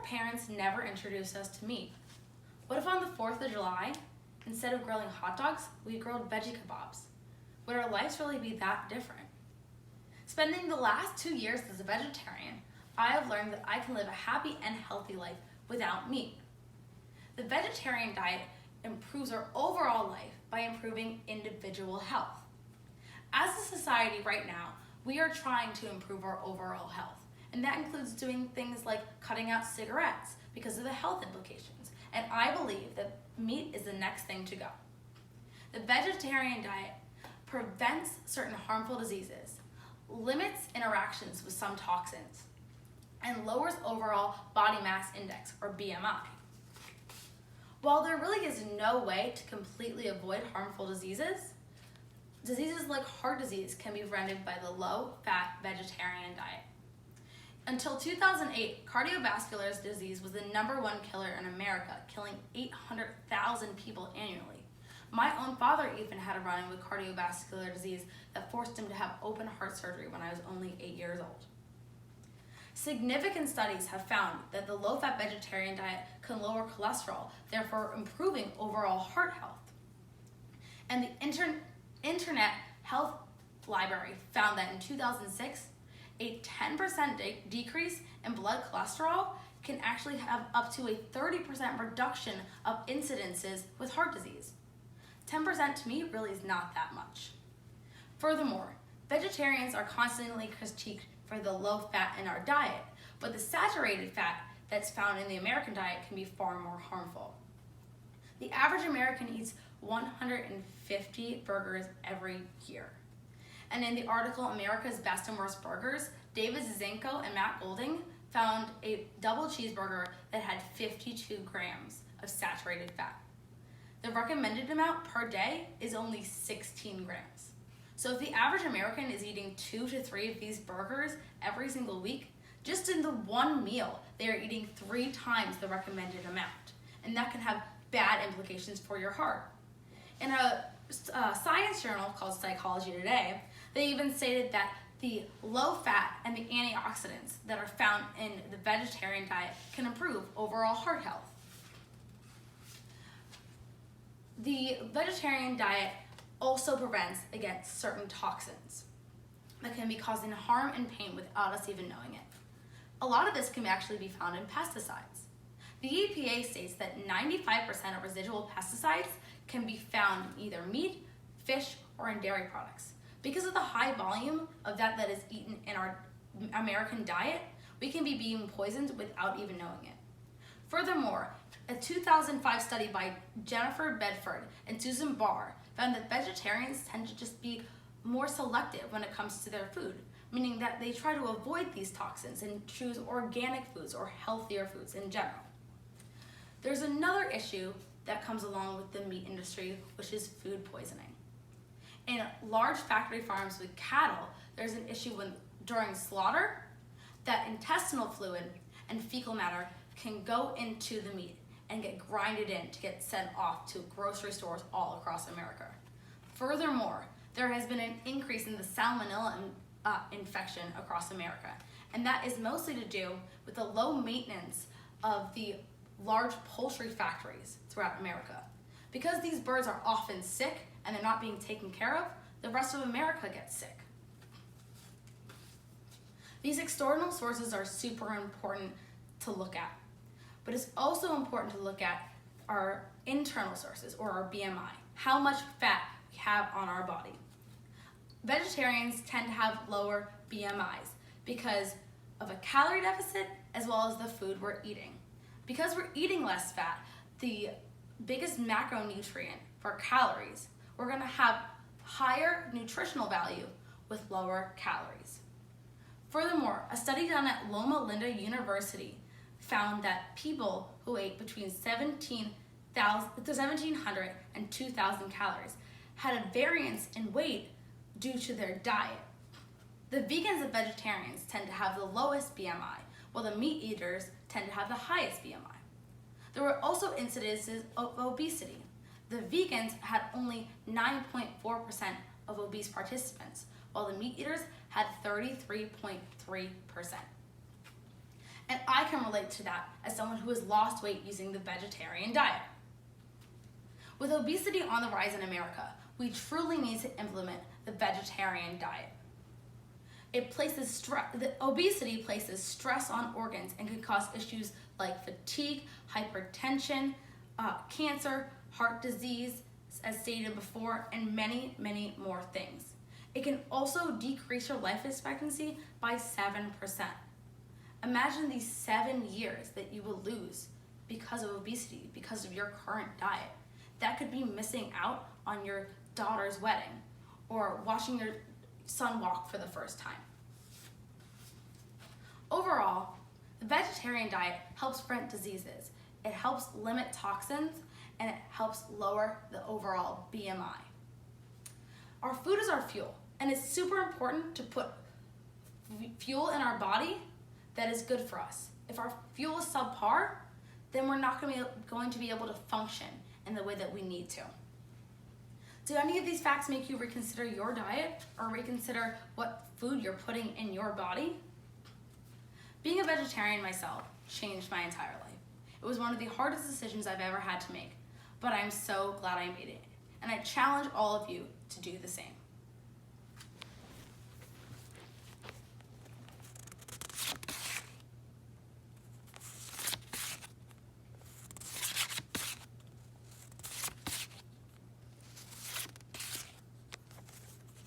parents never introduced us to meat? What if on the 4th of July, instead of grilling hot dogs, we grilled veggie kebabs? Would our lives really be that different? Spending the last 2 years as a vegetarian, I have learned that I can live a happy and healthy life without meat. The vegetarian diet improves our overall life by improving individual health. As a society right now, we are trying to improve our overall health, and that includes doing things like cutting out cigarettes because of the health implications, and I believe that meat is the next thing to go. The vegetarian diet prevents certain harmful diseases, limits interactions with some toxins, and lowers overall body mass index, or BMI. While there really is no way to completely avoid harmful diseases like heart disease can be prevented by the low-fat vegetarian diet. Until 2008, cardiovascular disease was the #1 killer in America, killing 800,000 people annually. My own father even had a run-in with cardiovascular disease that forced him to have open heart surgery when I was only 8 years old. Significant studies have found that the low-fat vegetarian diet can lower cholesterol, therefore improving overall heart health. And the Internet Health Library found that in 2006, a 10% decrease in blood cholesterol can actually have up to a 30% reduction of incidences with heart disease. 10% to me really is not that much. Furthermore, vegetarians are constantly critiqued for the low fat in our diet, but the saturated fat that's found in the American diet can be far more harmful. The average American eats 150 burgers every year. And in the article America's Best and Worst Burgers, David Zizenko and Matt Golding found a double cheeseburger that had 52 grams of saturated fat. The recommended amount per day is only 16 grams. So if the average American is eating 2 to 3 of these burgers every single week, just in the one meal, they are eating 3 times the recommended amount. And that can have bad implications for your heart. In a science journal called Psychology Today, they even stated that the low fat and the antioxidants that are found in the vegetarian diet can improve overall heart health. The vegetarian diet also prevents against certain toxins that can be causing harm and pain without us even knowing it. A lot of this can actually be found in pesticides. The EPA states that 95% of residual pesticides can be found in either meat, fish, or in dairy products. Because of the high volume of that is eaten in our American diet, we can be being poisoned without even knowing it. Furthermore, a 2005 study by Jennifer Bedford and Susan Barr found that vegetarians tend to just be more selective when it comes to their food, meaning that they try to avoid these toxins and choose organic foods or healthier foods in general. There's another issue that comes along with the meat industry, which is food poisoning. In large factory farms with cattle, there's an issue during slaughter that intestinal fluid and fecal matter can go into the meat and get grinded in to get sent off to grocery stores all across America. Furthermore, there has been an increase in the salmonella infection across America, and that is mostly to do with the low maintenance of the large poultry factories throughout America. Because these birds are often sick and they're not being taken care of, the rest of America gets sick. These external sources are super important to look at, but it's also important to look at our internal sources, or our BMI, how much fat we have on our body. Vegetarians tend to have lower BMIs because of a calorie deficit as well as the food we're eating. Because we're eating less fat, the biggest macronutrient for calories, we're gonna have higher nutritional value with lower calories. Furthermore, a study done at Loma Linda University found that people who ate between 1,700 and 2,000 calories had a variance in weight due to their diet. The vegans and vegetarians tend to have the lowest BMI, while the meat eaters tend to have the highest BMI. There were also incidences of obesity. The vegans had only 9.4% of obese participants, while the meat eaters had 33.3%. And I can relate to that as someone who has lost weight using the vegetarian diet. With obesity on the rise in America, we truly need to implement the vegetarian diet. Obesity places stress on organs and can cause issues like fatigue, hypertension, cancer, heart disease, as stated before, and many, many more things. It can also decrease your life expectancy by 7%. Imagine these 7 years that you will lose because of obesity, because of your current diet. That could be missing out on your daughter's wedding or watching your son walk for the first time. Overall, the vegetarian diet helps prevent diseases. It helps limit toxins, and it helps lower the overall BMI. Our food is our fuel, and it's super important to put fuel in our body that is good for us. If our fuel is subpar, then we're not going to be able to function in the way that we need to. Do any of these facts make you reconsider your diet or reconsider what food you're putting in your body? Being a vegetarian myself changed my entire life. It was one of the hardest decisions I've ever had to make, but I'm so glad I made it. And I challenge all of you to do the same.